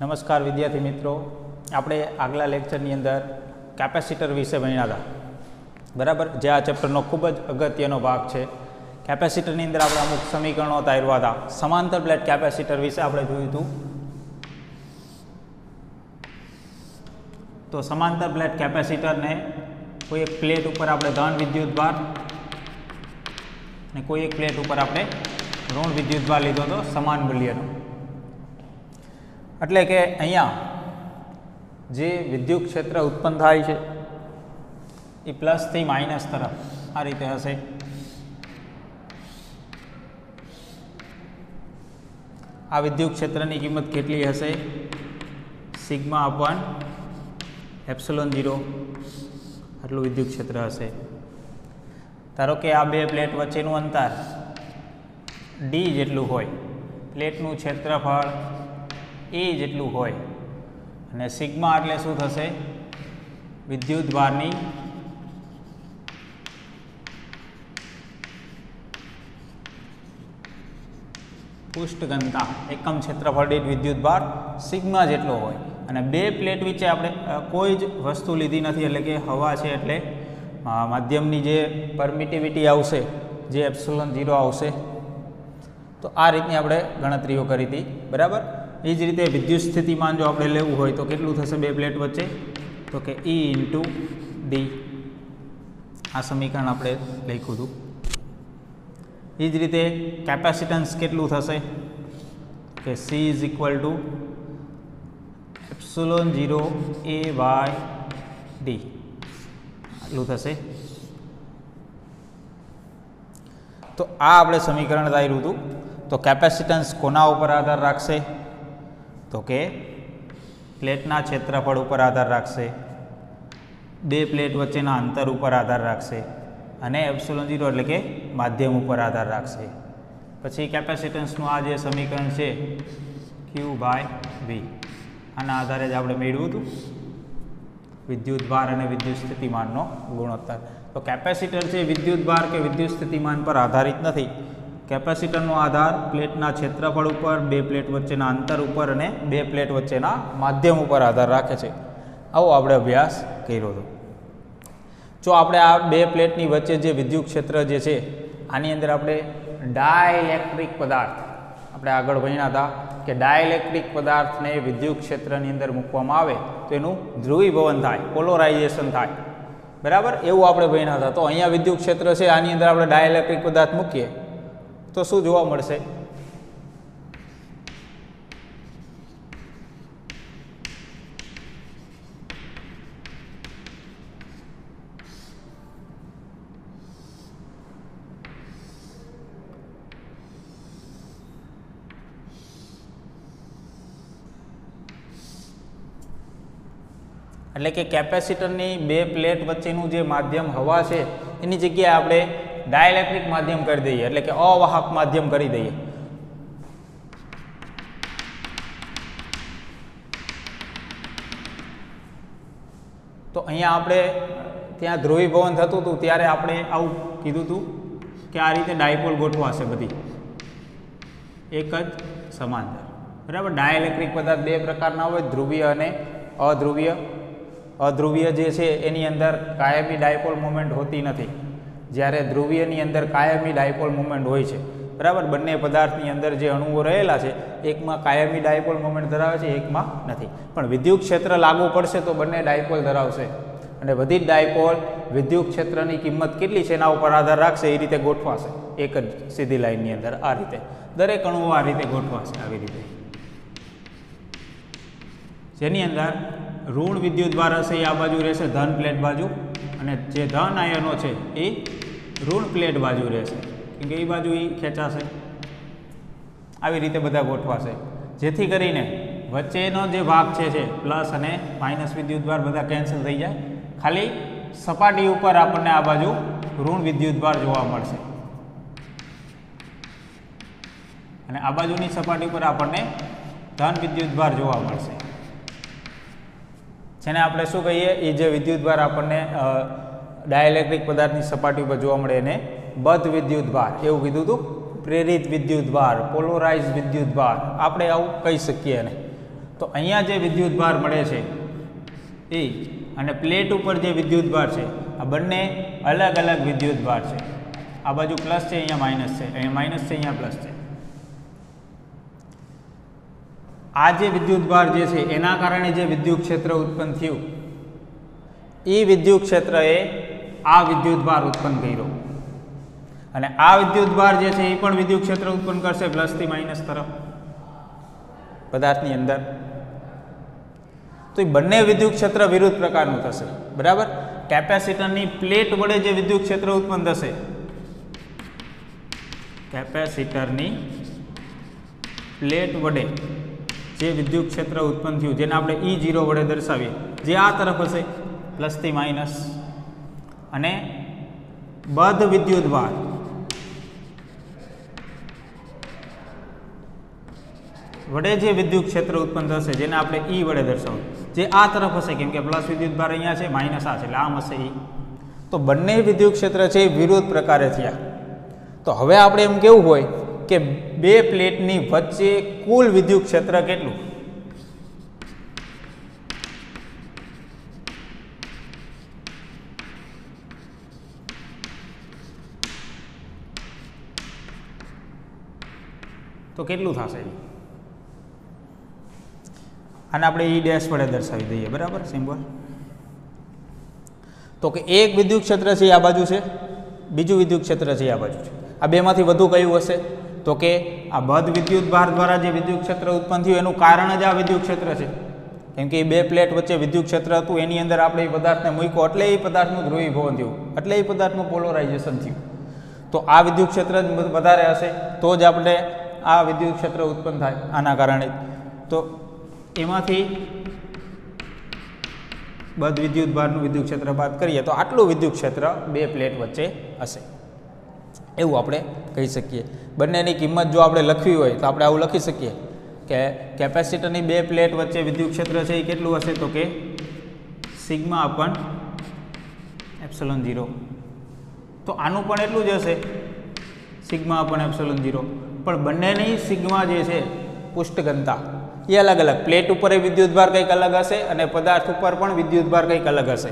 નમસ્કાર વિદ્યાર્થી મિત્રો, આપણે આગલા લેક્ચરની અંદર કેપેસિટર વિશે ભણ્યા હતા. બરાબર, જે આ ચેપ્ટરનો ખૂબ જ અગત્યનો ભાગ છે. કેપેસિટરની અંદર આપણે અમુક સમીકરણો તાર્યા હતા. સમાંતર પ્લેટ કેપેસિટર વિશે આપણે જોયું હતું. તો સમાંતર પ્લેટ કેપેસિટરને કોઈ એક પ્લેટ ઉપર આપણે ધન વિદ્યુતભાર અને કોઈ એક પ્લેટ ઉપર આપણે ઋણ વિદ્યુતભાર લીધો હતો સમાન મૂલ્યનો. એટલે કે અહીંયા જે વિદ્યુત ક્ષેત્ર ઉત્પન્ન થાય છે એ પ્લસથી માઇનસ તરફ આ રીતે હશે. આ વિદ્યુત ક્ષેત્રની કિંમત કેટલી હશે? સિગ્મા અપોન એપ્સિલોન 0 આટલું વિદ્યુત ક્ષેત્ર હશે. ધારો કે આ બે પ્લેટ વચ્ચેનું અંતર ડી જેટલું હોય, પ્લેટનું ક્ષેત્રફળ એ જેટલું હોય અને સિગ્મા એટલે શું થશે? વિદ્યુત ભારની પૃષ્ઠ ઘનતા એકમ ક્ષેત્રફળ દીઠ વિદ્યુત ભાર સિગ્મા જેટલો હોય. અને બે પ્લેટ વચ્ચે આપણે કોઈ જ વસ્તુ લીધી નથી, એટલે કે હવા છે, એટલે માધ્યમની જે પરમિટિવિટી આવશે જે એપ્સિલોન 0 આવશે. તો આ રીતની આપણે ગણતરીઓ કરી હતી. બરાબર, એ જ રીતે વિદ્યુત સ્થિતિમાન જો આપણે લેવું હોય તો કેટલું થશે બે પ્લેટ વચ્ચે? તો કે E ઇન્ટુ ડી. આ સમીકરણ આપણે લખ્યું હતું. એ જ રીતે કેપેસિટન્સ કેટલું થશે? કે C is equal to epsilon 0 A by D આટલું થશે. તો આ આપણે સમીકરણ ધાર્યું હતું. તો કેપેસિટન્સ કોના ઉપર આધાર રાખશે? તો કે પ્લેટના ક્ષેત્રફળ ઉપર આધાર રાખશે, બે પ્લેટ વચ્ચેના અંતર ઉપર આધાર રાખશે અને એપ્સિલોન 0 એટલે કે માધ્યમ ઉપર આધાર રાખશે. પછી કેપેસિટન્સનું આ જે સમીકરણ છે Q બાય V, આના આધારે જ આપણે મેળવ્યું હતું વિદ્યુત ભાર અને વિદ્યુત સ્થિતિમાનનો ગુણોત્તર. તો કેપેસિટર છે વિદ્યુત ભાર કે વિદ્યુત સ્થિતિમાન પર આધારિત નથી. કેપેસિટરનો આધાર પ્લેટના ક્ષેત્રફળ ઉપર, બે પ્લેટ વચ્ચેના અંતર ઉપર અને બે પ્લેટ વચ્ચેના માધ્યમ ઉપર આધાર રાખે છે. આવો આપણે અભ્યાસ કર્યો હતો. જો આપણે આ બે પ્લેટની વચ્ચે જે વિદ્યુત ક્ષેત્ર જે છે આની અંદર આપણે ડાયઇલેક્ટ્રિક પદાર્થ આપણે આગળ ભણ્યા હતા કે ડાયઇલેક્ટ્રિક પદાર્થને વિદ્યુત ક્ષેત્રની અંદર મૂકવામાં આવે તો એનું ધ્રુવીભવન થાય, પોલરાઇઝેશન થાય. બરાબર, એવું આપણે ભણ્યા હતા. તો અહીંયા વિદ્યુત ક્ષેત્ર છે, આની અંદર આપણે ડાયઇલેક્ટ્રિક પદાર્થ મૂકીએ તો શું જોવા મળશે? એટલે કે કેપેસિટરની બે પ્લેટ વચ્ચેનું જે માધ્યમ હવા છે એની જગ્યાએ આપણે ડાયઇલેક્ટ્રિક માધ્યમ કરી દઈએ, એટલે કે અવાહક માધ્યમ કરી દઈએ. તો અહીંયા આપણે ત્યાં ધ્રુવીભવન થતું હતું ત્યારે આપણે આવું કીધું હતું કે આ રીતે ડાયપોલ ગોઠવાશે બધી એક જ સમાંતર. બરાબર, ડાયઇલેક્ટ્રિક પદાર્થ બે પ્રકારના હોય, ધ્રુવીય અને અધ્રુવીય. અધ્રુવીય જે છે એની અંદર કાયમી ડાયપોલ મોમેન્ટ હોતી નથી, જ્યારે ધ્રુવીયની અંદર કાયમી ડાયપોલ મોમેન્ટ હોય છે. બરાબર, બંને પદાર્થની અંદર જે અણુઓ રહેલા છે એકમાં કાયમી ડાયપોલ મોમેન્ટ ધરાવે છે, એકમાં નથી. પણ વિદ્યુત ક્ષેત્ર લાગુ પડશે તો બંને ડાયપોલ ધરાવશે અને બધી જ ડાયપોલ વિદ્યુત ક્ષેત્રની કિંમત કેટલી છે એના ઉપર આધાર રાખશે, એ રીતે ગોઠવાશે એક જ સીધી લાઇનની અંદર. આ રીતે દરેક અણુઓ આ રીતે ગોઠવાશે, આવી રીતે, જેની અંદર ઋણ વિદ્યુત ભાર હશે એ આ બાજુ રહેશે, ધન પ્લેટ બાજુ, અને જે ધન આયનો છે એ ઋણ પ્લેટ બાજુ રહેશે, કેમ કે એ બાજુ એ ખેંચાશે. આવી રીતે બધા ગોઠવાશે, જેથી કરીને વચ્ચેનો જે ભાગ છે પ્લસ અને માઇનસ વિદ્યુત ભાર બધા કેન્સલ થઈ જાય. ખાલી સપાટી ઉપર આપણને આ બાજુ ઋણ વિદ્યુત ભાર જોવા મળશે અને આ બાજુની સપાટી પર આપણને ધન વિદ્યુત ભાર જોવા મળશે. જેને આપણે શું કહીએ? એ જે વિદ્યુત ભાર આપણને ડાયઇલેક્ટ્રિક પદાર્થની સપાટી ઉપર જોવા મળે એને બદ્ધ વિદ્યુત ભાર એવું કીધું હતું. પ્રેરિત વિદ્યુત ભાર, પોલરાઇઝ વિદ્યુત ભાર આપણે આવું કહી શકીએ એને. તો અહીંયા જે વિદ્યુતભાર મળે છે એ અને પ્લેટ ઉપર જે વિદ્યુતભાર છે આ બંને અલગ અલગ વિદ્યુતભાર છે. આ બાજુ પ્લસ છે, અહીંયા માઇનસ છે, અહીંયા માઇનસ છે, અહીંયા પ્લસ છે. આ જે વિદ્યુતભાર જે છે એના કારણે જે વિદ્યુત ક્ષેત્ર ઉત્પન્ન થયું એ વિદ્યુત ક્ષેત્રએ આ વિદ્યુતભાર ઉત્પન્ન કર્યો અને આ વિદ્યુતભાર જે છે એ પણ વિદ્યુત ક્ષેત્ર ઉત્પન્ન કરશે પ્લસથી માઇનસ તરફ પદાર્થની અંદર. તો એ બંને વિદ્યુત ક્ષેત્ર વિરુદ્ધ પ્રકારનું થશે. બરાબર. કેપેસિટરની પ્લેટ વડે જે વિદ્યુત ક્ષેત્ર ઉત્પન્ન થશે, કેપેસિટરની પ્લેટ વડે જે વિદ્યુત ક્ષેત્ર ઉત્પન્ન થયું જેને આપણે E0 વડે દર્શાવીએ, જે આ તરફ હશે પ્લસથી માઇનસ, અને બદ્ધ વિદ્યુતભાર વડે જે વિદ્યુત ક્ષેત્ર ઉત્પન્ન થશે જેને આપણે E વડે દર્શાવીએ, જે આ તરફ હશે, કેમ કે પ્લસ વિદ્યુતભાર અહીંયા છે, માઇનસ આ છે એટલે આમ હશે E. તો બંને વિદ્યુત ક્ષેત્ર છે એ વિરુદ્ધ પ્રકારે થયા. તો હવે આપણે એમ કેવું હોય કે બે પ્લેટની વચ્ચે કુલ વિદ્યુત ક્ષેત્ર કેટલું? તો કેટલું થશે? આને આપણે E ડેશ વડે દર્શાવી દઈએ. બરાબર, સિમ્બોલ. તો કે એક વિદ્યુત ક્ષેત્ર છે આ બાજુ છે, બીજું વિદ્યુત ક્ષેત્ર છે આ બાજુ છે. આ બેમાંથી વધુ કયું હશે? તો કે આ બદ્ધ વિદ્યુતભાર દ્વારા જે વિદ્યુત ક્ષેત્ર ઉત્પન્ન થયું એનું કારણ જ આ વિદ્યુત ક્ષેત્ર છે. કેમ કે એ બે પ્લેટ વચ્ચે વિદ્યુત ક્ષેત્ર હતું, એની અંદર આપણે એ પદાર્થને મૂક્યો એટલે એ પદાર્થનું ધ્રુવીભવન થયું, એટલે એ પદાર્થનું પોલરાઇઝેશન થયું. તો આ વિદ્યુત ક્ષેત્ર જ વધારે હશે તો જ આપણે આ વિદ્યુત ક્ષેત્ર ઉત્પન્ન થાય આના કારણે. તો એમાંથી બદ્ધ વિદ્યુતભારનું વિદ્યુત ક્ષેત્ર બાદ કરીએ તો આટલું વિદ્યુત ક્ષેત્ર બે પ્લેટ વચ્ચે હશે એવું આપણે કહી શકીએ. બંનેની કિંમત જો આપણે લખવી હોય તો આપણે આવું લખી શકીએ કે કેપેસિટરની બે પ્લેટ વચ્ચે વિદ્યુત ક્ષેત્ર છે એ કેટલું હશે? તો કે સિગ્મા અપન એપ્સિલોન 0. તો આનું પણ એટલું જ હશે, સિગ્મા અપન એપ્સિલોન 0. પણ બંનેની સિગ્મા જે છે પુષ્ટ ઘનતા એ અલગ અલગ, પ્લેટ ઉપર એ વિદ્યુતભાર કંઈક અલગ હશે અને પદાર્થ ઉપર પણ વિદ્યુતભાર કંઈક અલગ હશે.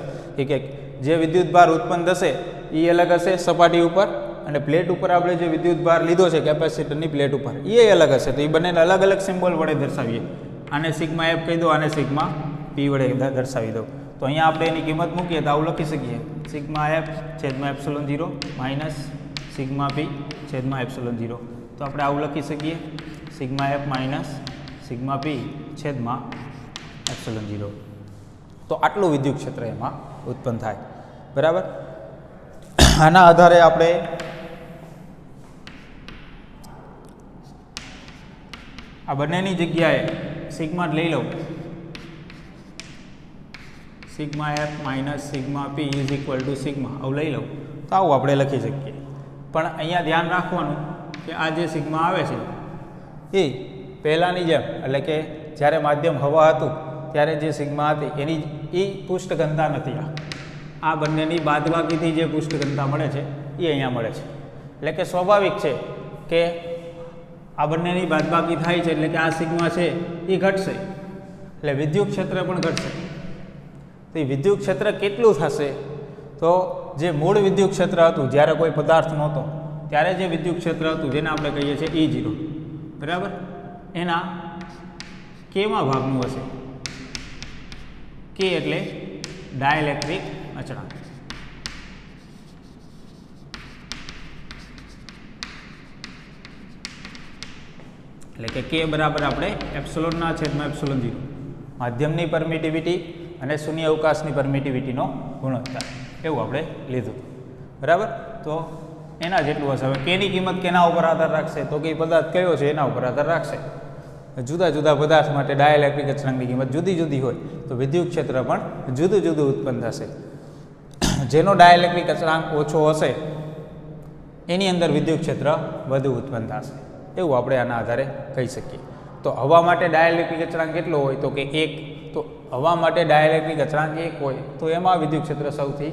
કે જે વિદ્યુતભાર ઉત્પન્ન થશે એ અલગ હશે સપાટી ઉપર, અને પ્લેટ ઉપર આપણે જે વિદ્યુતભાર લીધો છે કેપેસિટરની પ્લેટ ઉપર એ અલગ હશે. તો એ બંનેને અલગ અલગ સિમ્બોલ વડે દર્શાવીએ. આને સિગ્મા એફ કહી દો, આને સિગ્મા પી વડે દર્શાવી દો. તો અહીંયા આપણે એની કિંમત મૂકીએ તો આવું લખી શકીએ, સિગ્મા એફ છેદમાં એપ્સિલોન 0 માઇનસ સિગ્મા પી છેદમાં એપ્સિલોન 0. તો આપણે આવું લખી શકીએ, સિગ્મા એફ માઇનસ સિગ્મા પી છેદમાં એપ્સિલોન 0. તો આટલું વિદ્યુત ક્ષેત્ર એમાં ઉત્પન્ન થાય. બરાબર. આના આધારે આપણે આ બંનેની જગ્યાએ સિગ્મા લઈ લઉં, sigma F minus sigma P is equal to sigma, આવું લઈ લઉં તો આવું આપણે લખી શકીએ. પણ અહીંયા ધ્યાન રાખવાનું કે આ જે સિગ્મા આવે છે એ પહેલાંની જેમ, એટલે કે જ્યારે માધ્યમ હવા હતું ત્યારે જે સિગ્મા હતી એની એ પુષ્ટ ઘનતા નથી. આ બંનેની બાદબાકીથી જે પુષ્ટ ઘનતા મળે છે એ અહીંયા મળે છે. એટલે કે સ્વાભાવિક છે કે આ બંનેની બાદબાકી થાય છે એટલે કે આ સિગ્મા છે એ ઘટશે, એટલે વિદ્યુત ક્ષેત્ર પણ ઘટશે. તો એ વિદ્યુત ક્ષેત્ર કેટલું થશે? તો જે મૂળ વિદ્યુત ક્ષેત્ર હતું જ્યારે કોઈ પદાર્થ નહોતો ત્યારે જે વિદ્યુત ક્ષેત્ર હતું જેને આપણે કહીએ છીએ E0, બરાબર, એના કેમાં ભાગનું હશે? કે એટલે ડાયઇલેક્ટ્રિક અચળાંક. એટલે કે કે બરાબર આપણે એપ્સિલોનના છેદમાં એપ્સિલોન 0, માધ્યમની પરમિટિવિટી અને શૂન્ય અવકાશની પરમિટિવિટીનો ગુણોત્તર એવું આપણે લીધું. બરાબર. તો એના જેટલું હશે. હવે કેની કિંમત કેના ઉપર આધાર રાખશે? તો કે પદાર્થ કયો છે એના ઉપર આધાર રાખશે. જુદા જુદા પદાર્થ માટે ડાયઇલેક્ટ્રિક અચળાંકની કિંમત જુદી જુદી હોય તો વિદ્યુત ક્ષેત્ર પણ જુદું જુદું ઉત્પન્ન થશે. જેનો ડાયઇલેક્ટ્રિક અચળાંક ઓછો હશે એની અંદર વિદ્યુત ક્ષેત્ર વધુ ઉત્પન્ન થશે એવું આપણે આના આધારે કહી શકીએ. તો હવા માટે ડાયઇલેક્ટ્રિક અચળાંક કેટલો હોય? તો કે 1. તો હવા માટે ડાયઇલેક્ટ્રિક અચળાંક 1 હોય તો એમાં વિદ્યુત ક્ષેત્ર સૌથી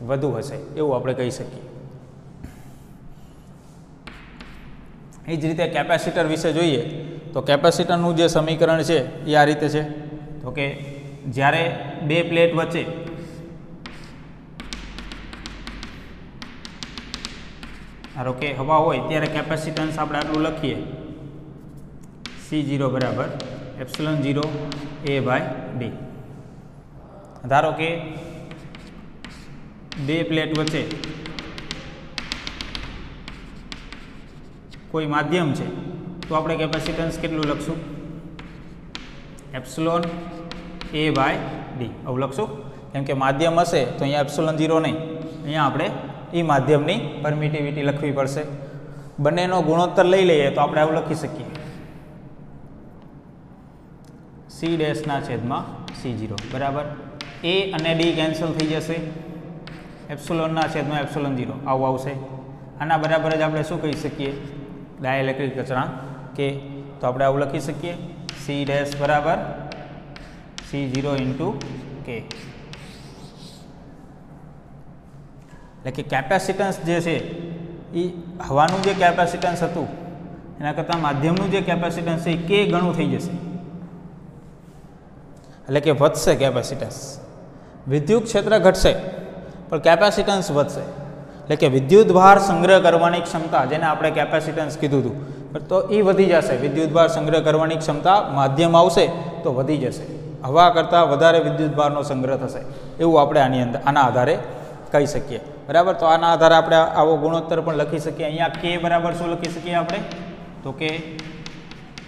વધુ હશે એવું આપણે કહી શકીએ. એ જ રીતે કેપેસિટર વિશે જોઈએ તો તો કેપેસિટરનું જે સમીકરણ છે એ આ રીતે છે તો કે જ્યારે બે પ્લેટ વચ્ચે ધારો કે હવા હોય ત્યારે કેપેસિટન્સ આપણે આટલું લખીએ C0 બરાબર ε0 A/d. ધારો કે બે પ્લેટ વચ્ચે કોઈ માધ્યમ છે તો આપણે કેપેસિટન્સ કેટલું લખશું ε A/d આવું લખશું કેમ કે માધ્યમ હશે તો અહીંયા ε0 નહીં, અહીંયા આપણે એ માધ્યમની પરમિટિવિટી લખવી પડશે. બંનેનો ગુણોત્તર લઈ લઈએ તો આપણે આવું લખી શકીએ C'/C0 બરાબર A અને D કેન્સલ થઈ જશે, ε/ε0 આવું આવશે. આના બરાબર જ આપણે શું કહી શકીએ ડાયઇલેક્ટ્રિક અચળાંક K, તો આપણે આવું લખી શકીએ C' બરાબર C0 × K. એટલે કે કેપેસિટન્સ જે છે એ હવાનું જે કેપેસિટન્સ હતું એના કરતાં માધ્યમનું જે કેપેસિટન્સ છે એ K ગણું થઈ જશે, એટલે કે વધશે કેપેસિટન્સ. વિદ્યુત ક્ષેત્ર ઘટશે પણ કેપેસિટન્સ વધશે, એટલે કે વિદ્યુત ભાર સંગ્રહ કરવાની ક્ષમતા જેને આપણે કેપેસિટન્સ કીધું હતું તો એ વધી જશે. વિદ્યુત ભાર સંગ્રહ કરવાની ક્ષમતા માધ્યમ આવશે તો વધી જશે, હવા કરતાં વધારે વિદ્યુત ભારનો સંગ્રહ થશે એવું આપણે આના આધારે કહી શકીએ બરાબર. તો આના આધારે આપણે આવો ગુણોત્તર પણ લખી શકીએ. અહીંયા K બરાબર શું લખી શકીએ આપણે તો કે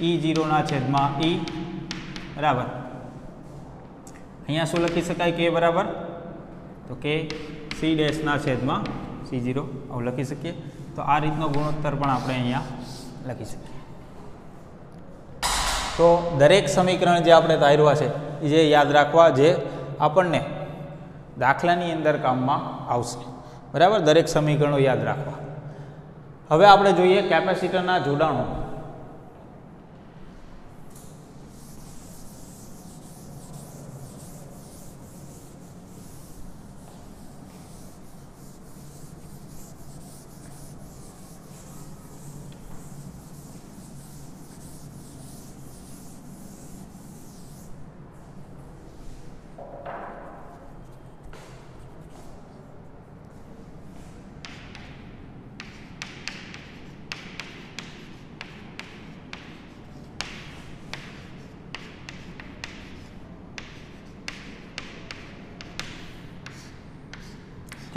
E0/E બરાબર. અહીંયા શું લખી શકાય K બરાબર તો કે C'/C0 આવું લખી શકીએ. તો આ રીતનો ગુણોત્તર પણ આપણે અહીંયા લખી શકીએ. તો દરેક સમીકરણ જે આપણે ધાર્યા છે એ જે યાદ રાખવા જે આપણને દાખલાની અંદર કામમાં આવશે બરાબર. દરેક સમીકરણો યાદ રાખવા. હવે આપણે જોઈએ કેપેસિટરના જોડાણો.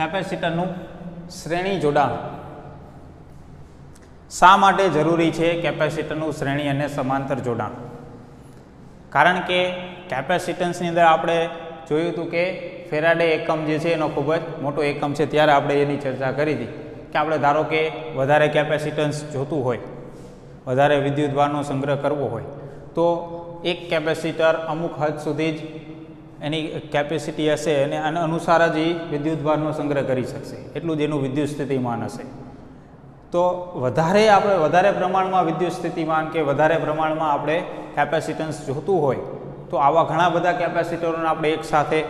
કેપેસિટરનું શ્રેણી જોડાણ. શા માટે જરૂરી છે કેપેસિટરનું શ્રેણી અને સમાંતર જોડાણ? કારણ કે કેપેસિટન્સની અંદર આપણે જોયું હતું કે ફેરાડે એકમ જે છે એનો ખૂબ જ મોટો એકમ છે. ત્યારે આપણે એની ચર્ચા કરી હતી કે આપણે ધારો કે વધારે કેપેસિટન્સ જોતું હોય, વધારે વિદ્યુત ભારનો સંગ્રહ કરવો હોય તો એક કેપેસિટર અમુક હદ સુધી જ એની કેપેસિટી હશે અને આના અનુસાર જ વિદ્યુત ભારનો સંગ્રહ કરી શકશે, એટલું જ એનું વિદ્યુત સ્થિતિમાન હશે. તો વધારે પ્રમાણમાં વિદ્યુત સ્થિતિમાન કે વધારે પ્રમાણમાં આપણે કેપેસિટન્સ જોતું હોય તો આવા ઘણા બધા કેપેસિટરોને આપણે એકસાથે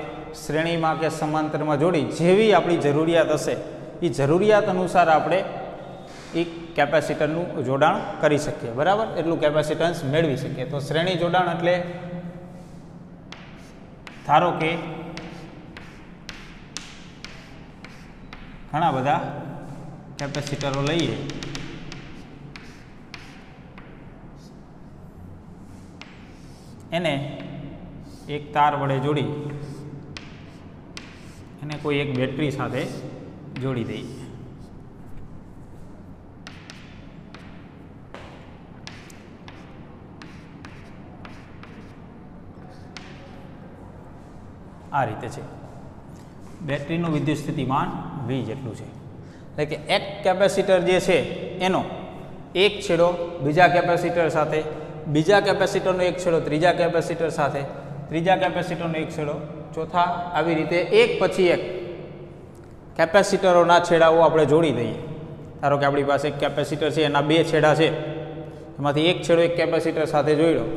શ્રેણીમાં કે સમાંતરમાં જોડી જેવી આપણી જરૂરિયાત હશે એ જરૂરિયાત અનુસાર આપણે એ કેપેસિટરનું જોડાણ કરી શકીએ બરાબર, એટલું કેપેસિટન્સ મેળવી શકીએ. તો શ્રેણી જોડાણ એટલે ધારો કે ઘણા બધા કેપેસિટરો લઈએ એને એક તાર વડે જોડી એને કોઈ એક બેટરી સાથે જોડી દઈએ. આ રીતે છે. બેટરીનું વિદ્યુત સ્થિતિમાન V જેટલું છે. એટલે કે એક કેપેસિટર જે છે એનો એક છેડો બીજા કેપેસિટર સાથે, બીજા કેપેસિટરનો એક છેડો ત્રીજા કેપેસિટર સાથે, ત્રીજા કેપેસિટરનો એક છેડો ચોથા, આવી રીતે એક પછી એક કેપેસિટરોના છેડાઓ આપણે જોડી દઈએ. ધારો કે આપણી પાસે એક કેપેસિટર છે એના બે છેડા છે, એમાંથી એક છેડો એક કેપેસિટર સાથે જોડ્યો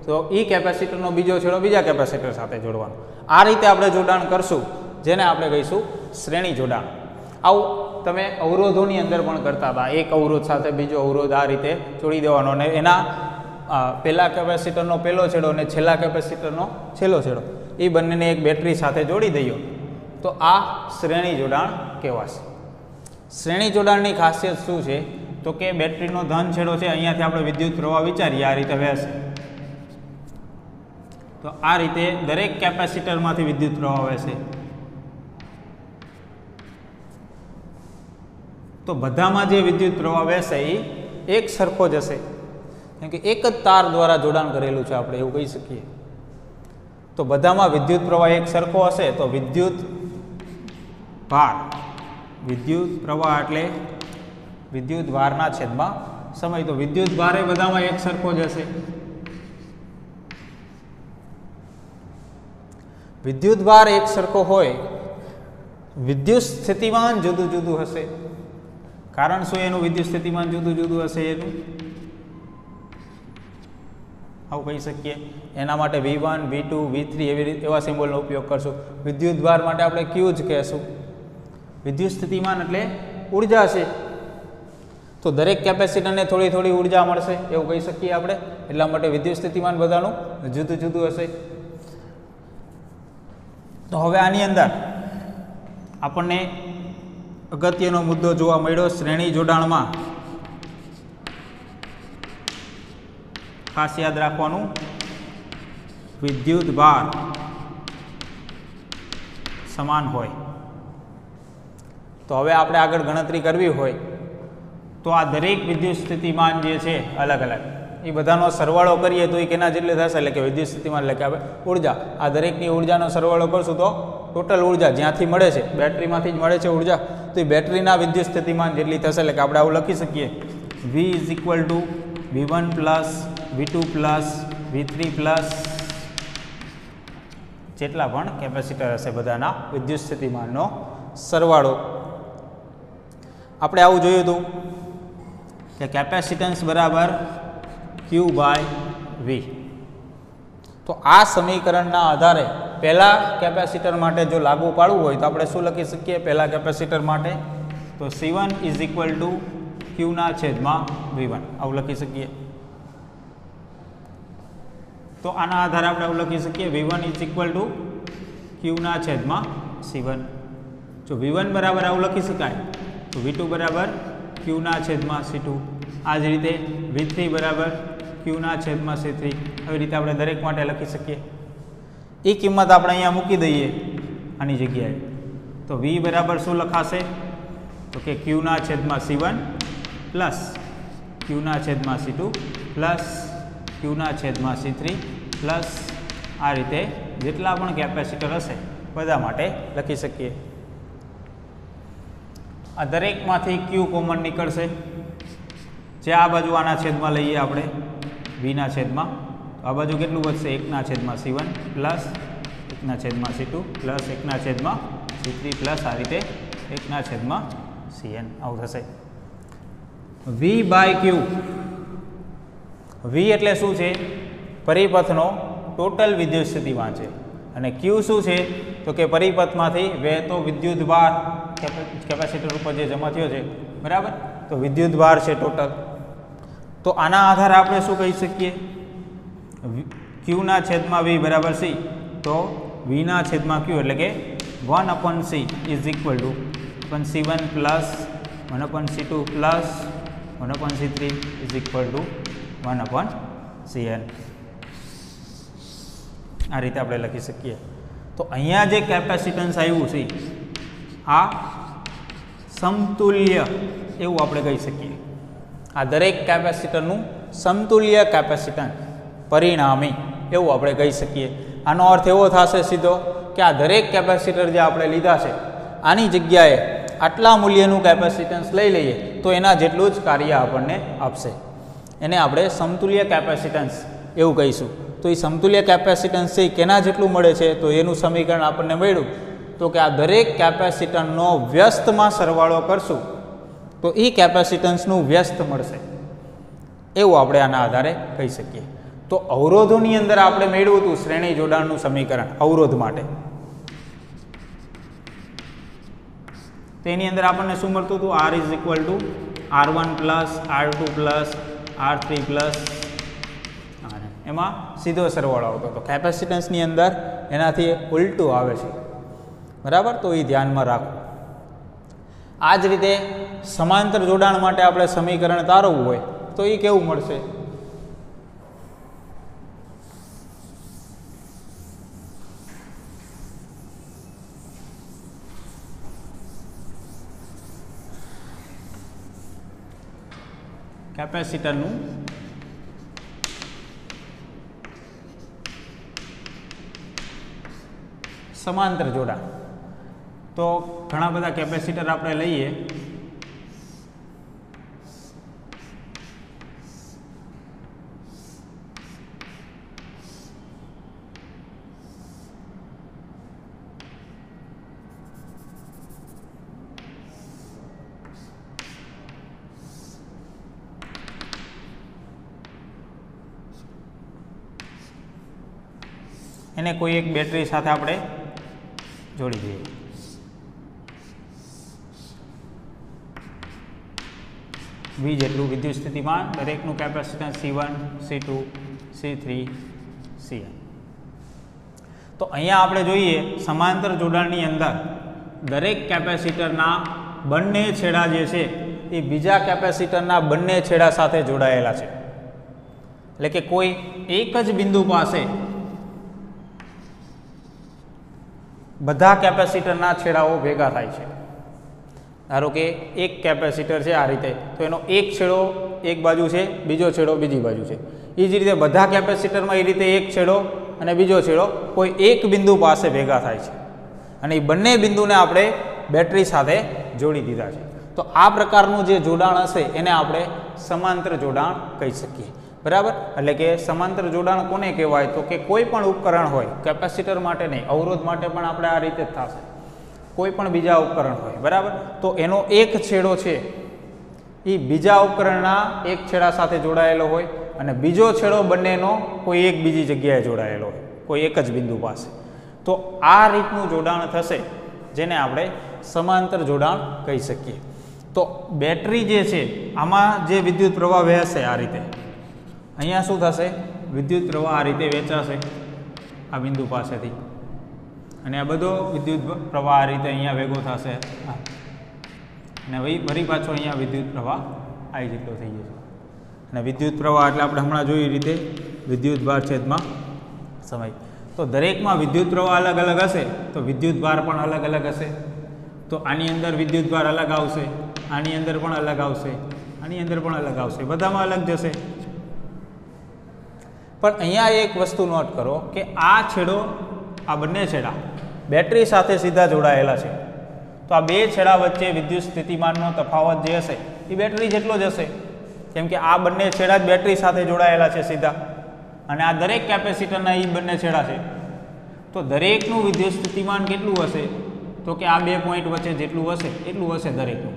તો એ કેપેસિટરનો બીજો છેડો બીજા કેપેસિટર સાથે જોડવાનો. આ રીતે આપણે જોડાણ કરશું જેને આપણે કહીશું શ્રેણી જોડાણ. આવું તમે અવરોધોની અંદર પણ કરતા હતા, એક અવરોધ સાથે બીજો અવરોધ આ રીતે જોડી દેવાનો અને એના પહેલા કેપેસિટરનો પહેલો છેડો અને છેલ્લા કેપેસિટરનો છેલ્લો છેડો એ બંનેને એક બેટરી સાથે જોડી દઈએ તો આ શ્રેણી જોડાણ કહેવાશે. શ્રેણી જોડાણની ખાસિયત શું છે તો કે બેટરીનો ધન છેડો છે, અહીંયાથી આપણે વિદ્યુત પ્રવાહ વિચારીએ આ રીતે વહેશે, તો આ રીતે દરેક કેપેસિટરમાંથી વિદ્યુત પ્રવાહ વહેશે. તો બધામાં જે વિદ્યુત પ્રવાહ વહેશે એ એક સરખો જ હશે, કેમ કે એક જ તાર દ્વારા જોડાણ કરેલું છે, આપણે એવું કહી શકીએ. તો બધામાં વિદ્યુત પ્રવાહ એક સરખો હશે તો વિદ્યુત પ્રવાહ એટલે વિદ્યુત ભારના છેદમાં સમય. તો વિદ્યુત ભાર એ બધામાં એક સરખો જ હશે. વિદ્યુત ભાર એક સરખો હોય, વિદ્યુત સ્થિતિમાન જુદું જુદું હશે. કારણ શું એનું વિદ્યુત સ્થિતિમાન જુદું જુદું હશે? એનું આવું કહી શકીએ. એના માટે V1, V2, V3 એવા સિમ્બોલનો ઉપયોગ કરશું. વિદ્યુત ભાર માટે આપણે Q જ કહેશું. વિદ્યુત સ્થિતિમાન એટલે ઉર્જા છે, તો દરેક કેપેસિટરને થોડી થોડી ઉર્જા મળશે એવું કહી શકીએ આપણે. એટલા માટે વિદ્યુત સ્થિતિમાન બધાનું જુદું જુદું હશે. તો હવે આની અંદર આપણને અગત્યનો મુદ્દો જોવા મળ્યો શ્રેણી જોડાણમાં. ખાસ યાદ રાખવાનું, વિદ્યુત ભાર સમાન હોય. તો હવે આપણે આગળ ગણતરી કરવી હોય તો આ દરેક વિદ્યુત સ્થિતિમાન જે છે અલગ અલગ એ બધાનો સરવાળો કરીએ તો એ કેના જેટલી થશે? એટલે કે વિદ્યુત સ્થિતિમાન એટલે કે આપણે ઉર્જા, આ દરેકની ઉર્જાનો સરવાળો કરશું તો ટોટલ ઉર્જા જ્યાંથી મળે છે બેટરીમાંથી જ મળે છે ઉર્જા, તો એ બેટરીના વિદ્યુત સ્થિતિમાન જેટલી થશે. એટલે કે આપણે આવું લખી શકીએ V = V1 + V2 + V3 + જેટલા પણ કેપેસિટર હશે બધાના વિદ્યુત સ્થિતિમાનનો સરવાળો. આપણે આવું જોયું હતું કે કેપેસિટન્સ બરાબર Q/V. તો આ સમીકરણના આધારે પહેલા કેપેસિટર માટે જો લાગુ પાડવું હોય તો આપણે શું લખી શકીએ? પહેલા કેપેસિટર માટે તો C1 = Q/V1 આવું લખી શકીએ. તો આના આધારે આપણે આવું લખી શકીએ V1 = Q/C1. જો V1 બરાબર આવું લખી શકાય તો V2 બરાબર Q/C2. આ જ રીતે V3 બરાબર Q/C3. આવી રીતે આપણે દરેક માટે લખી શકીએ. એ કિંમત આપણે અહીંયા મૂકી દઈએ આની જગ્યાએ તો V બરાબર શું લખાશે? તો કે Q/C1 plus Q/C2 plus Q/C3 plus આ રીતે જેટલા પણ કેપેસિટર હશે બધા માટે લખી શકીએ. આ દરેકમાંથી Q કોમન નીકળશે. જે આ બાજુ આના છેદમાં લઈએ આપણે Vના છેદમાં, તો આ બાજુ કેટલું વધશે? 1/C1 plus 1/C2 plus 1/C3 plus આ રીતે 1/CN આવું થશે. V/Q, V એટલે શું છે? પરિપથનો ટોટલ વિદ્યુત સ્થિતિમાન છે. અને Q શું છે? તો કે પરિપથમાંથી વહેતો વિદ્યુત ભાર કેપેસિટર ઉપર જે જમા થયો છે, બરાબર? તો વિદ્યુત ભાર છે ટોટલ. તો આના આધારે આપણે શું કહી શકીએ? Q/V બરાબર C. તો V/Q એટલે કે 1/C = 1/C1 plus 1/C2 plus 1/C3 = 1/CN. આ રીતે આપણે લખી શકીએ. તો અહીંયા જે કેપેસિટન્સ આવ્યું છે આ સમતુલ્ય એવું આપણે કહી શકીએ. આ દરેક કેપેસિટરનું સમતુલ્ય કેપેસિટન્સ પરિણામી એવું આપણે કહી શકીએ. આનો અર્થ એવો થશે સીધો કે આ દરેક કેપેસિટર જે આપણે લીધા છે આની જગ્યાએ આટલા મૂલ્યનું કેપેસિટન્સ લઈ લઈએ તો એના જેટલું જ કાર્ય આપણને આપશે. એને આપણે સમતુલ્ય કેપેસિટન્સ એવું કહીશું. તો એ સમતુલ્ય કેપેસિટન્સ છે કેના જેટલું મળે છે? તો એનું સમીકરણ આપણને મળ્યું તો કે આ દરેક કેપેસિટરનો વ્યસ્તમાં સરવાળો કરશું તો એ કેપેસિટન્સનું વ્યસ્ત મળશે એવું આપણે આના આધારે કહી શકીએ. તો અવરોધોની અંદર આપણે મેળવ્યું હતું શ્રેણી જોડાણનું સમીકરણ અવરોધ માટે. તેની અંદર આપણને શું મળતું હતું? R = R1 + R2 + R3 + એમાં સીધો સરવાળો આવતો. તો કેપેસિટન્સની અંદર એનાથી ઉલટું આવે છે, બરાબર. તો એ ધ્યાનમાં રાખો. આ જ રીતે સમાંતર જોડાણ માટે આપણે સમીકરણ તારવવું હોય તો એ કેવું મળશે? કેપેસિટરનું સમાંતર જોડાણ. તો ઘણા બધા કેપેસિટર આપણે લઈએ. એને કોઈ એક બેટરી સાથે આપણે જોડી દઈએ. V જેટલું વિદ્યુત સ્થિતિમાન, દરેકનું capacitance C1, C2, C3, Cn. તો અહીંયા આપણે જોઈએ સમાંતર જોડાણની અંદર દરેક કેપેસિટરના બંને છેડા જે છે એ બીજા કેપેસિટરના બંને છેડા સાથે જોડાયેલા છે. એટલે કે કોઈ એક જ બિંદુ પાસે બધા કેપેસિટરના છેડાઓ ભેગા થાય છે. ધારો કે એક કેપેસિટર છે આ રીતે, તો એનો એક છેડો એક બાજુ છે, બીજો છેડો બીજી બાજુ છે. એ જ રીતે બધા કેપેસિટરમાં એ રીતે એક છેડો અને બીજો છેડો કોઈ એક બિંદુ પાસે ભેગા થાય છે અને એ બંને બિંદુને આપણે બેટરી સાથે જોડી દીધા છે. તો આ પ્રકારનું જે જોડાણ હશે એને આપણે સમાંતર જોડાણ કહી શકીએ, બરાબર. એટલે કે સમાંતર જોડાણ કોને કહેવાય? તો કે કોઈ પણ ઉપકરણ હોય, કેપેસિટર માટે નહીં, અવરોધ માટે પણ આપણે આ રીતે જ થશે. કોઈ પણ બીજા ઉપકરણ હોય, બરાબર, તો એનો એક છેડો છે એ બીજા ઉપકરણના એક છેડા સાથે જોડાયેલો હોય અને બીજો છેડો બંનેનો કોઈ એક બીજી જગ્યાએ જોડાયેલો હોય, કોઈ એક જ બિંદુ પાસે. તો આ રીતનું જોડાણ થશે જેને આપણે સમાંતર જોડાણ કહી શકીએ. તો બેટરી જે છે આમાં જે વિદ્યુત પ્રવાહ વહેશે આ રીતે, અહીંયા શું થશે? વિદ્યુત પ્રવાહ આ રીતે વેચાશે આ બિંદુ પાસેથી અને આ બધો વિદ્યુત પ્રવાહ આ રીતે અહીંયા ભેગો થશે અને વળી પાછો અહીંયા વિદ્યુત પ્રવાહ આ જેટલો થઈ જશે. અને વિદ્યુત પ્રવાહ એટલે આપણે હમણાં જોઈ એ રીતે વિદ્યુત ભાર છેદમાં સમય. તો દરેકમાં વિદ્યુત પ્રવાહ અલગ અલગ હશે તો વિદ્યુત ભાર પણ અલગ અલગ હશે. તો આની અંદર વિદ્યુત ભાર અલગ આવશે, આની અંદર પણ અલગ આવશે, આની અંદર પણ અલગ આવશે, બધામાં અલગ જશે. પણ અહીંયા એક વસ્તુ નોટ કરો કે આ છેડો, આ બંને છેડા બેટરી સાથે સીધા જોડાયેલા છે. તો આ બે છેડા વચ્ચે વિદ્યુત સ્થિતિમાનનો તફાવત જે હશે એ બેટરી જેટલો જ હશે, કેમ કે આ બંને છેડા જ બેટરી સાથે જોડાયેલા છે સીધા અને આ દરેક કેપેસિટરના એ બંને છેડા છે. તો દરેકનું વિદ્યુત સ્થિતિમાન કેટલું હશે? તો કે આ બે પોઈન્ટ વચ્ચે જેટલું હશે એટલું હશે દરેકનું.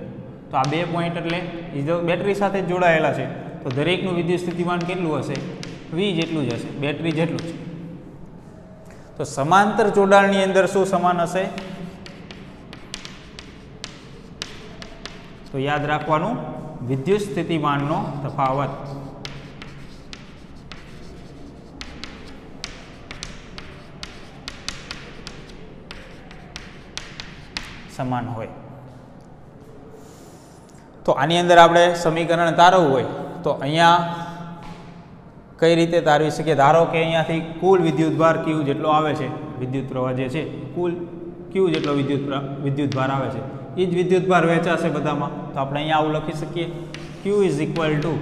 તો આ બે પોઈન્ટ એટલે એ બેટરી સાથે જ જોડાયેલા છે, તો દરેકનું વિદ્યુત સ્થિતિમાન કેટલું હશે? V જેટલું જ હશે, બેટરી જેટલું છે. તો સમાંતર જોડાણની અંદર શું સમાન હશે? તો યાદ રાખવાનું, વિદ્યુત સ્થિતિમાનનો તફાવત સમાન હોય. તો આની અંદર આપણે સમીકરણ તારવવું હોય તો અહીંયા કઈ રીતે તારવી શકીએ? ધારો કે અહીંયાથી કુલ વિદ્યુતભાર Q જેટલો આવે છે, વિદ્યુત પ્રવાહ જે છે કુલ Q જેટલો વિદ્યુતભાર આવે છે, એ જ વિદ્યુતભાર વહેંચાશે બધામાં. તો આપણે અહીંયા આવું લખી શકીએ, Q is equal two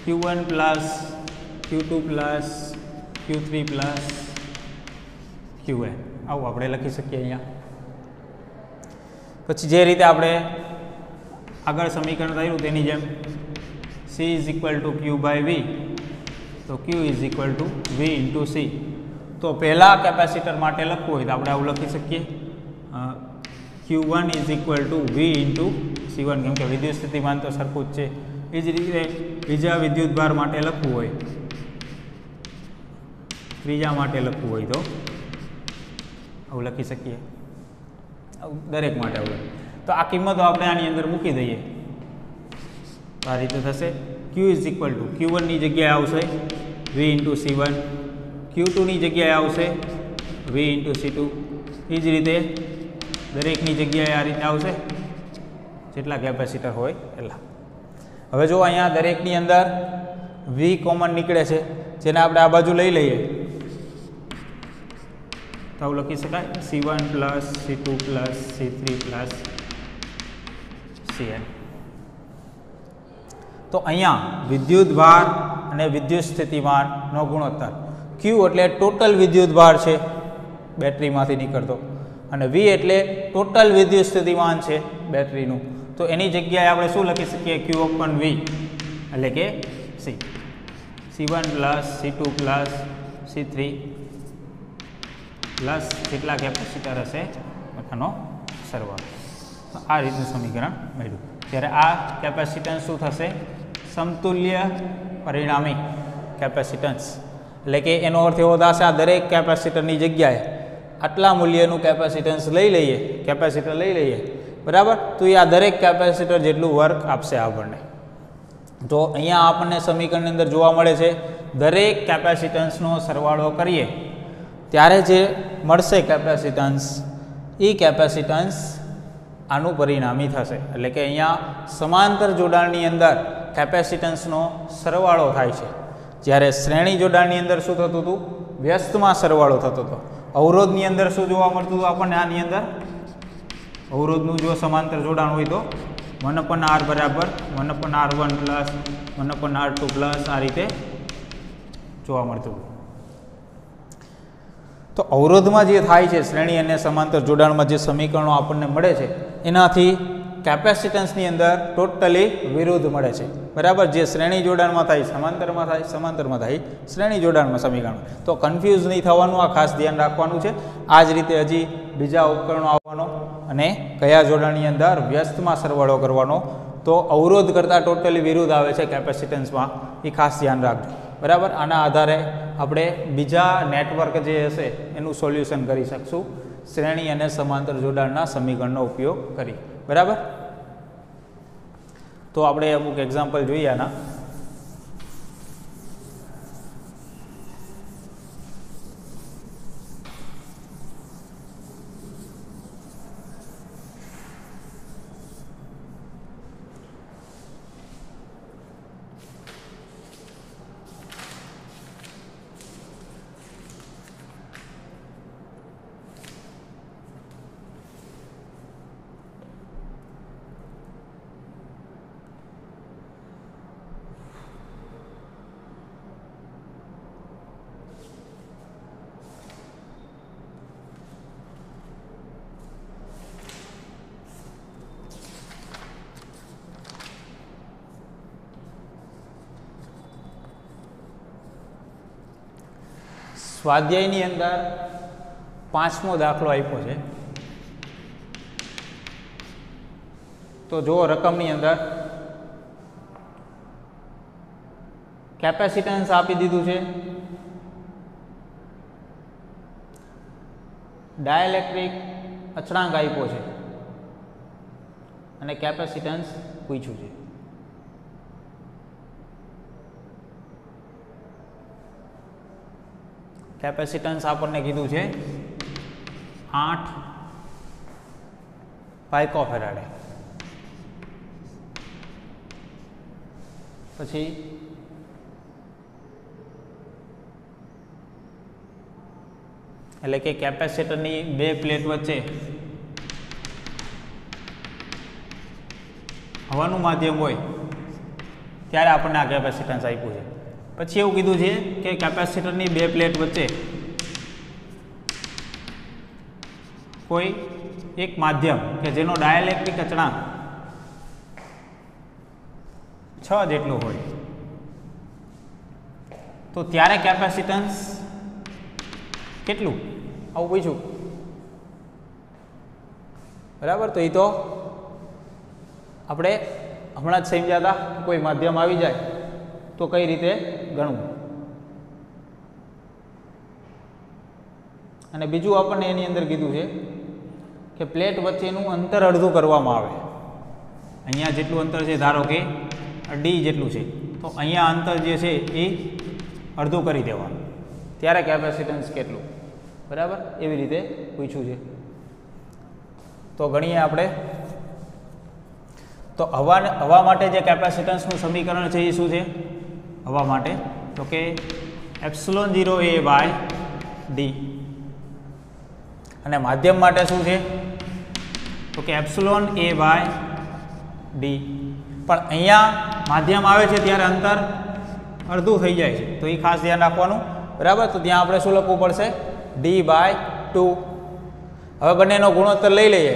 Q1 plus Q2 plus Q3 plus Qn. આવું આપણે લખી શકીએ અહીંયા. પછી જે રીતે આપણે આગળ સમીકરણ થયું તેની જેમ C is equal to Q by V, તો Q is equal to V into C. તો પહેલાં કેપેસિટર માટે લખવું હોય તો આપણે આવું લખી શકીએ, Q1 is equal to V into C1, કેમ કે વિદ્યુત સ્થિતિમાન તો સરખું જ છે. એ જ રીતે બીજા વિદ્યુતભાર માટે લખવું હોય, ત્રીજા માટે લખવું હોય તો આવું લખી શકીએ, દરેક માટે આવું. તો આ કિંમતો આપણે આની અંદર મૂકી દઈએ તો આ રીતે થશે. Q is equal two Q1 ની જગ્યાએ આવશે V ઇન્ટુ C1, Q2ની જગ્યાએ આવશે V ઇન્ટુ C2. એ જ રીતે દરેકની જગ્યાએ આ રીતે આવશે જેટલા કેપેસિટર હોય એટલા. હવે જો અહીંયા દરેકની અંદર V કોમન નીકળે છે, જેને આપણે આ બાજુ લઈ લઈએ તો આવું લખી શકાય C1 plus C2 plus C3 plus Cn. તો અહીંયા વિદ્યુત ભાર અને વિદ્યુત સ્થિતિમાનનો ગુણોત્તર, Q એટલે ટોટલ વિદ્યુત ભાર છે બેટરીમાંથી નીકળતો, અને V એટલે ટોટલ વિદ્યુત સ્થિતિમાન છે બેટરીનું. તો એની જગ્યાએ આપણે શું લખી શકીએ? Q upon V એટલે કે C1 plus C2 plus C3 plus જેટલા કેપેસિટર હશે બધાનો સરવાળો. તો આ રીતનું સમીકરણ મળ્યું. ત્યારે આ કેપેસિટન્સ શું થશે? સમતુલ્ય પરિણામી કેપેસિટન્સ. એટલે કે એનો અર્થ એવો થશે આ દરેક કેપેસિટરની જગ્યાએ આટલા મૂલ્યનું કેપેસિટન્સ લઈ લઈએ, કેપેસિટર લઈ લઈએ, બરાબર, તો એ આ દરેક કેપેસિટર જેટલું વર્ક આપશે આપણને. તો અહીંયા આપણને સમીકરણની અંદર જોવા મળે છે દરેક કેપેસિટન્સનો સરવાળો કરીએ ત્યારે જે મળશે કેપેસિટન્સ, એ કેપેસિટન્સ આનું પરિણામી થશે. એટલે કે અહીંયા સમાંતર જોડાણની અંદર કેપેસિટન્સનો સરવાળો થાય છે, જ્યારે શ્રેણી જોડાણની અંદર શું થતું હતું? વ્યસ્તમાં સરવાળો થતો હતો. અવરોધની અંદર શું જોવા મળતું હતું આપણને? આની અંદર અવરોધનું જો સમાંતર જોડાણ હોય તો 1/r બરાબર 1/r1 પ્લસ 1/r2 પ્લસ આ રીતે જોવા મળતું હતું. તો અવરોધમાં જે થાય છે શ્રેણી અને સમાંતર જોડાણમાં જે સમીકરણો આપણને મળે છે એનાથી કેપેસિટન્સની અંદર ટોટલી વિરુદ્ધ મળે છે, બરાબર. જે શ્રેણી જોડાણમાં થાય સમાંતરમાં થાય, સમાંતરમાં થાય શ્રેણી જોડાણમાં સમીકરણ. તો કન્ફ્યુઝ નહીં થવાનું, આ ખાસ ધ્યાન રાખવાનું છે. આ જ રીતે હજી બીજા ઉપકરણો આવવાનો અને કયા જોડાણની અંદર વ્યસ્તમાં સરવાળો કરવાનો, તો અવરોધ કરતાં ટોટલી વિરુદ્ધ આવે છે કેપેસિટન્સમાં, એ ખાસ ધ્યાન રાખજો, બરાબર. આના આધારે આપણે બીજા નેટવર્ક જે હશે એનું સોલ્યુશન કરી શકશું શ્રેણી અને સમાંતર જોડાણના સમીકરણનો ઉપયોગ કરી, બરાબર. તો આપણે અમુક એક્ઝામ્પલ જોઈએ આના. સ્વાધ્યાયની અંદર 5મો દાખલો આપ્યો છે. તો જો રકમની અંદર કેપેસિટન્સ આપી દીધું છે, ડાયલેક્ટ્રિક અચળાંક આપ્યો છે અને કેપેસિટન્સ પૂછ્યું છે. કેપેસિટન્સ આપણને કીધું છે 8 પાઇકોફેરાડે. પછી એટલે કે કેપેસિટરની બે પ્લેટ વચ્ચે હવાનું માધ્યમ હોય ત્યારે આપણને આ કેપેસિટન્સ આપ્યું છે. પછી એવું કીધું છે કે કેપેસિટરની બે પ્લેટ વચ્ચે કોઈ એક માધ્યમ કે જેનો ડાયલેક્ટ્રિક અચળાંક 6 જેટલું હોય, તો ત્યારે કેપેસિટન્સ કેટલું આવું પૂછ્યું, બરાબર. તો એ તો આપણે હમણાં જ સમજ્યા હતા, કોઈ માધ્યમ આવી જાય તો કઈ રીતે ગણવું. અને બીજું આપણને એની અંદર કીધું છે કે પ્લેટ વચ્ચેનું અંતર અડધું કરવામાં આવે. અહીંયા જેટલું અંતર છે ધારો કે d જેટલું છે, તો અહીંયા અંતર જે છે એ અડધું કરી દેવાનું, ત્યારે કેપેસિટન્સ કેટલું, બરાબર, એવી રીતે પૂછ્યું છે. તો ગણીએ આપણે. તો હવા માટે જે કેપેસિટન્સનું સમીકરણ છે એ શું છે હવા માટે? તો કે એપ્સિલોન 0 A બાય ડી. અને માધ્યમ માટે શું છે? તો કે એપ્સિલોન A બાય ડી. પણ અહીંયા માધ્યમ આવે છે ત્યારે અંતર અડધું થઈ જાય છે, તો એ ખાસ ધ્યાન રાખવાનું, બરાબર. તો ત્યાં આપણે શું લખવું પડશે? D/2. હવે બંનેનો ગુણોત્તર લઈ લઈએ,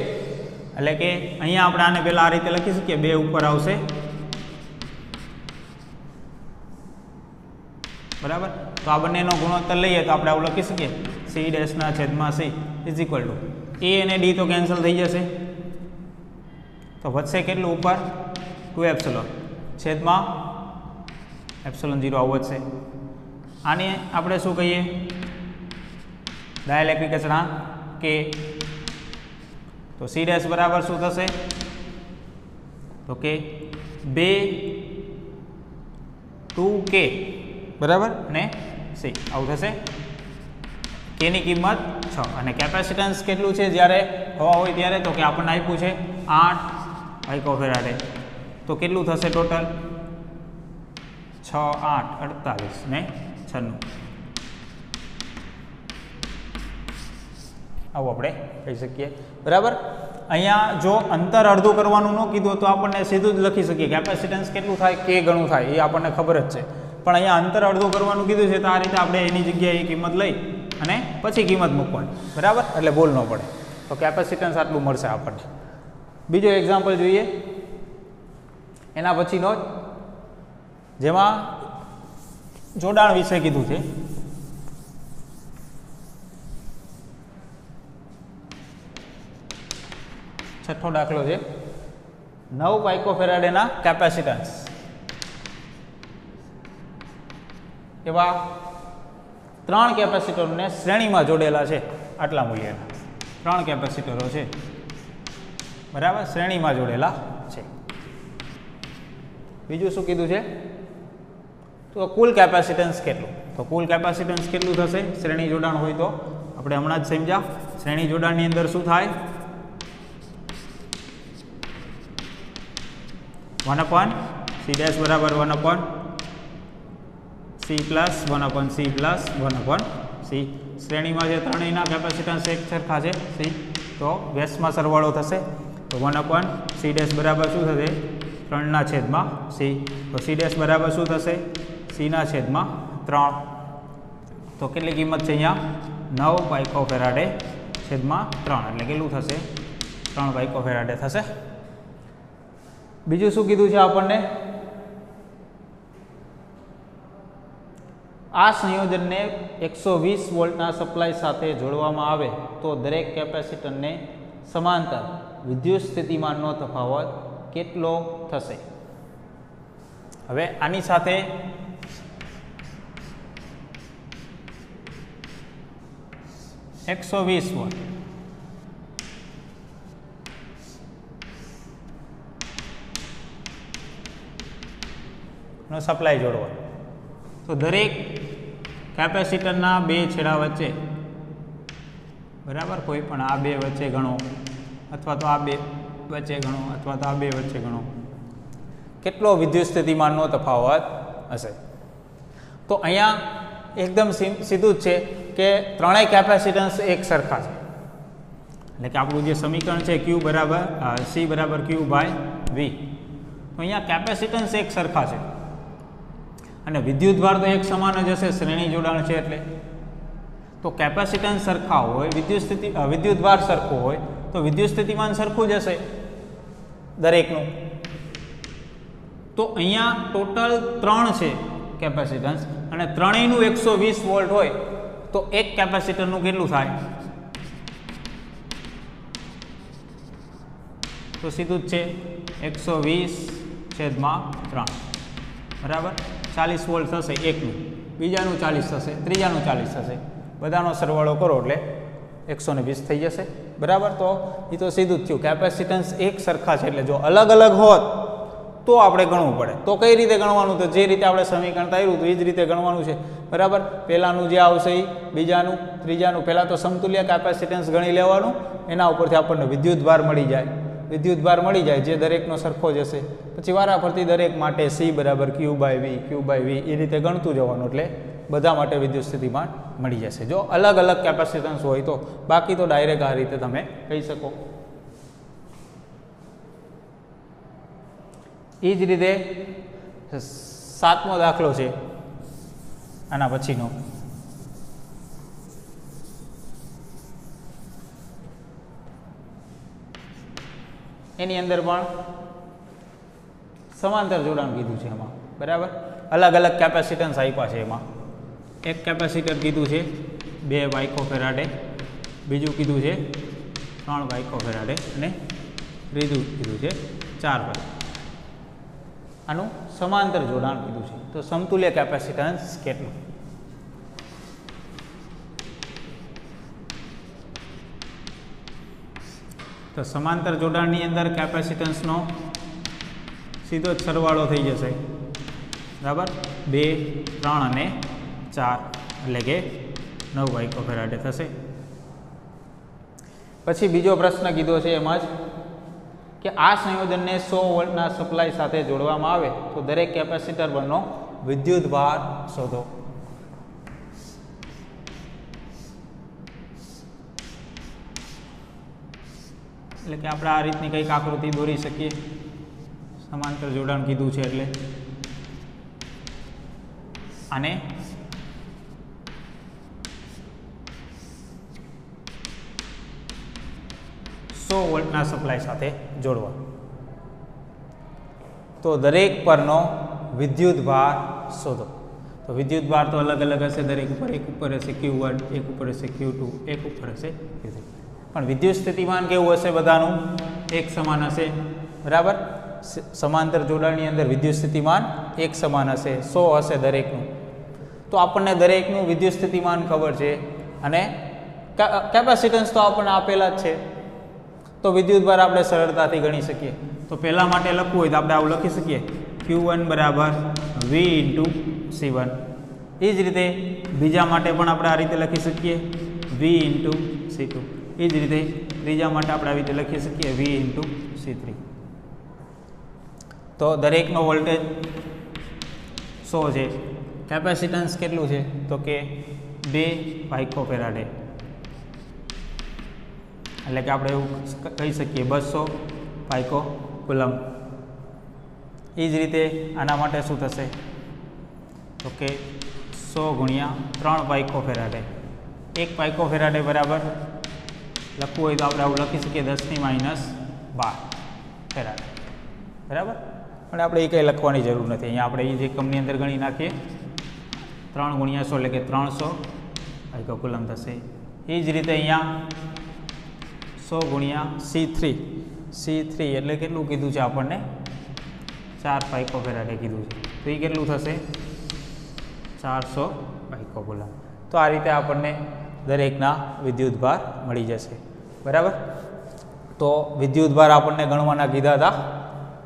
એટલે કે અહીંયા આપણે આને પહેલાં આ રીતે લખી શકીએ, 2 ઉપર આવશે, બરાબર. તો આ બંનેનો ગુણોત્તર લઈએ તો આપણે આવું લખી શકીએ, C'/C is equal two A અને D તો કેન્સલ થઈ જશે, તો વધશે કેટલું ઉપર? 2 એપ્સિલોન છેદમાં એપ્સિલોન 0 આવું વધશે. આને આપણે શું કહીએ? ડાયલેક્ટ્રિક અચળાંક K. તો C' બરાબર શું થશે? તો કે 2K, બરાબર, અને C આવું થશે. K ની કિંમત 6. અને કેપેસિટન્સ કેટલું છે જ્યારે હવા હોય ત્યારે? તો કે આપણને આપ્યું છે 8 માઇક્રોફેરાડે. તો કેટલું થશે ટોટલ? 6, 8, 48 ને 96. આવું આપણે કહી શકીએ, બરાબર. અહીંયા જો અંતર અડધું કરવાનું ન કીધું તો આપણને સીધું જ લખી શકીએ કેપેસિટન્સ કેટલું થાય, K ગણું થાય, એ આપણને ખબર જ છે. પણ અહીંયા અંતર અડધું કરવાનું કીધું છે, તો આ રીતે આપણે એની જગ્યાએ કિંમત લઈ અને પછી કિંમત મૂકવાની, બરાબર, એટલે ભૂલ ન પડે. તો કેપેસિટન્સ આટલું મળશે આપણને. બીજો એક્ઝામ્પલ જોઈએ એના પછીનો, જેમાં જોડાણ વિશે કીધું છે. છઠ્ઠો દાખલો છે, 9 માઇક્રોફેરાડેના કેપેસિટન્સ. એવા 3 કેપેસિટરોને શ્રેણીમાં જોડેલા છે, આટલા મૂલ્યના 3 કેપેસિટરો છે, બરાબર, શ્રેણીમાં જોડેલા છે. બીજું શું કીધું છે? તો કુલ કેપેસિટન્સ કેટલું? તો કુલ કેપેસિટન્સ કેટલું થશે શ્રેણી જોડાણ હોય તો? આપણે હમણાં જ સમજ્યા, શ્રેણી જોડાણની અંદર શું થાય? 1/C' બરાબર 1/C plus 1/C plus 1/C. શ્રેણીમાં જે ત્રણેયના કેપેસિટન્સ એક સરખા છે C, તો વ્યસ્તમાં સરવાળો થશે. તો 1/C' બરાબર શું થશે? 3/C. તો C' બરાબર શું થશે? C/3. તો કેટલી કિંમત છે અહીંયા? 9 માઇક્રોફેરાડે છેદમાં 3, એટલે કેટલું થશે? 3 માઇક્રોફેરાડે થશે. બીજું શું કીધું છે આપણને? આ સંયોજનને 120 વોલ્ટના સપ્લાય સાથે જોડવામાં આવે તો દરેક કેપેસિટરને સમાંતર વિદ્યુત સ્થિતિમાનનો તફાવત કેટલો થશે? હવે આની સાથે $120 વોલ્ટ નો સપ્લાય જોડવાનો, તો દરેક કેપેસિટરના 2 છેડા વચ્ચે, બરાબર, કોઈ પણ આ 2 વચ્ચે ગણો, અથવા તો આ 2 વચ્ચે ગણો, અથવા તો આ 2 વચ્ચે ગણો, કેટલો વિદ્યુત સ્થિતિમાનનો તફાવત હશે? તો અહીંયા એકદમ સીધું જ છે કે ત્રણેય કેપેસિટન્સ એક સરખા છે, એટલે કે આપણું જે સમીકરણ છે Q બરાબર C બરાબર Q બાય V. તો અહીંયા કેપેસિટન્સ એક સરખા છે અને વિદ્યુતભાર તો એક સમાન જ હશે, શ્રેણી જોડાણ છે એટલે. તો કેપેસિટન્સ સરખા હોય, વિદ્યુતભાર સરખો હોય, તો વિદ્યુત સ્થિતિમાન સરખું જ હશે દરેકનું. તો અહીંયા ટોટલ 3 છે કેપેસિટન્સ, અને ત્રણેયનું 120 વોલ્ટ હોય તો એક કેપેસિટરનું કેટલું થાય? તો સીધું જ છે 120/3, બરાબર. 40 વોલ્ટ થશે એકનું, બીજાનું 40 થશે, ત્રીજાનું 40 થશે, બધાનો સરવાળો કરો એટલે 120 થઈ જશે, બરાબર. તો એ તો સીધું જ થયું, કેપેસિટન્સ એક સરખા છે, એટલે જો અલગ અલગ હોત તો આપણે ગણવું પડે. તો કઈ રીતે ગણવાનું? તો જે રીતે આપણે સમીકરણ તાર્યું હતું એ જ રીતે ગણવાનું છે, બરાબર. પહેલાંનું જે આવશે એ, બીજાનું, ત્રીજાનું. પહેલાં તો સમતુલ્ય કેપેસિટન્સ ગણી લેવાનું, એના ઉપરથી આપણને વિદ્યુતભાર મળી જાય. વિદ્યુતભાર મળી જાય જે દરેકનો સરખો જ હશે. પછી વારાફરતી દરેક માટે C બરાબર Q/V એ રીતે ગણતું જવાનું, એટલે બધા માટે વિદ્યુત સ્થિતિમાન મળી જશે. જો અલગ અલગ કેપેસિટન્સ હોય તો, બાકી તો ડાયરેક્ટ આ રીતે તમે કહી શકો. એ જ રીતે 7મો દાખલો છે આના પછીનો. એની અંદર પણ સમાંતર જોડાણ કીધું છે એમાં, બરાબર. અલગ અલગ કેપેસિટન્સ આપ્યા છે એમાં. એક કેપેસિટર કીધું છે 2 માઇક્રોફેરાડે, બીજું કીધું છે 3 માઇક્રોફેરાડે અને ત્રીજું કીધું છે 4 માઇક્રો. આનું સમાંતર જોડાણ કીધું છે. તો સમતુલ્ય કેપેસિટન્સ કેટલું? તો સમાંતર જોડાણની અંદર કેપેસિટન્સનો સીધો જ સરવાળો થઈ જશે, બરાબર. 2, 3 અને 4 એટલે કે 9 માઇક્રોફેરાડે થશે. પછી બીજો પ્રશ્ન કીધો છે એમાં જ કે આ સંયોજનને 100 વોલ્ટના સપ્લાય સાથે જોડવામાં આવે તો દરેક કેપેસિટર પરનો વિદ્યુતભાર શોધો. એટલે કે આપણે આ રીતની કંઈક આકૃતિ દોરી શકીએ. સમાંતર જોડાણ કીધું છે એટલે આને વોલ્ટના સપ્લાય સાથે જોડવા. તો દરેક પરનો વિદ્યુતભાર શોધો. તો વિદ્યુતભાર તો અલગ અલગ હશે દરેક ઉપર. એક ઉપર હશે Q1, એક ઉપર હશે Q2, એક ઉપર હશે Q3. પણ વિદ્યુત સ્થિતિમાન કેવું હશે? બધાનું એક સમાન હશે, બરાબર. સમાંતર જોડાણની અંદર વિદ્યુત સ્થિતિમાન એક સમાન હશે, 100 હશે દરેકનું. તો આપણને દરેકનું વિદ્યુત સ્થિતિમાન ખબર છે અને કેપેસિટન્સ તો આપણને આપેલા જ છે. તો વિદ્યુતભાર આપણે સરળતાથી ગણી શકીએ. તો પહેલા માટે લખવું હોય તો આપણે આવું લખી શકીએ, Q1 બરાબર V × C1. એ જ રીતે બીજા માટે પણ આપણે આ રીતે લખી શકીએ, V × C2. એ જ રીતે ત્રીજા માટે આપણે આવી રીતે લખી શકીએ, V × C3. તો દરેકનો વોલ્ટેજ 100 છે. કેપેસિટન્સ કેટલું છે? તો કે 2 માઇક્રોફેરાડે. એટલે કે આપણે એવું કહી શકીએ 200 માઇક્રોકુલમ. એ જ રીતે આના માટે શું થશે? તો કે 100 × 3 માઇક્રોફેરાડે. 1 માઇક્રોફેરાડે બરાબર લખવું હોય તો આપણે આવું લખી શકીએ 10⁻12 ફેરાડે, બરાબર. પણ આપણે એ કંઈ લખવાની જરૂર નથી. અહીંયા આપણે એ જે એકમની અંદર ગણી નાખીએ, 3 × 100 એટલે કે 300 માઇક્રોકુલમ થશે. એ જ રીતે અહીંયા 100 × C3 એટલે કેટલું કીધું છે આપણને? 4 માઇક્રોફેરાડે કીધું છે. તો એ કેટલું થશે? 400 માઇક્રોકુલમ. તો આ રીતે આપણને દરેકના વિદ્યુતભાર મળી જશે, બરાબર. તો વિદ્યુતભાર આપણને ગણવાના કીધા હતા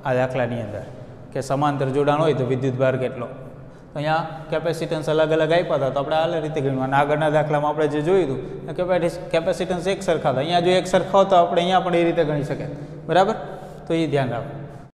આ દાખલાની અંદર કે સમાંતર જોડાણ હોય તો વિદ્યુતભાર કેટલો. તો અહીંયા કેપેસિટન્સ અલગ અલગ આપ્યા હતા, તો આપણે આ રીતે ગણવાના. આગળના દાખલામાં આપણે જે જોયું હતું કેપેસિટન્સ એક સરખા હતા. અહીંયા જો એક સરખા હોત તો આપણે અહીંયા પણ એ રીતે ગણી શકાય, બરાબર. તો એ ધ્યાન રાખો.